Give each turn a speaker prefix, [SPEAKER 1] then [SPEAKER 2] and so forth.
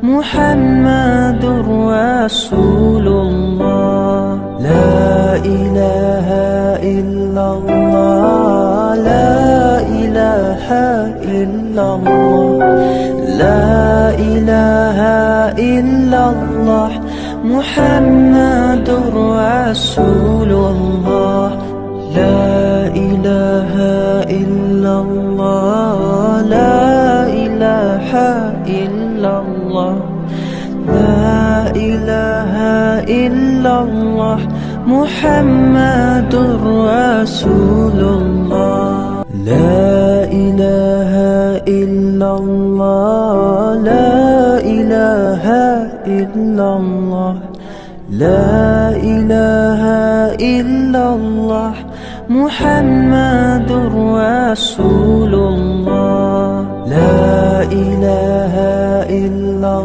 [SPEAKER 1] محمد رسول الله. لا إله إلا الله، لا إله إلا الله، لا إله إلا الله، محمد رسول الله. لا إله إلا الله، لا إله إلا الله، لا إله إلا الله، محمد رسول الله. لا إله إلا الله، لا إله إلا الله، لا إله إلا الله، محمد رسول الله. لا إله إلا الله.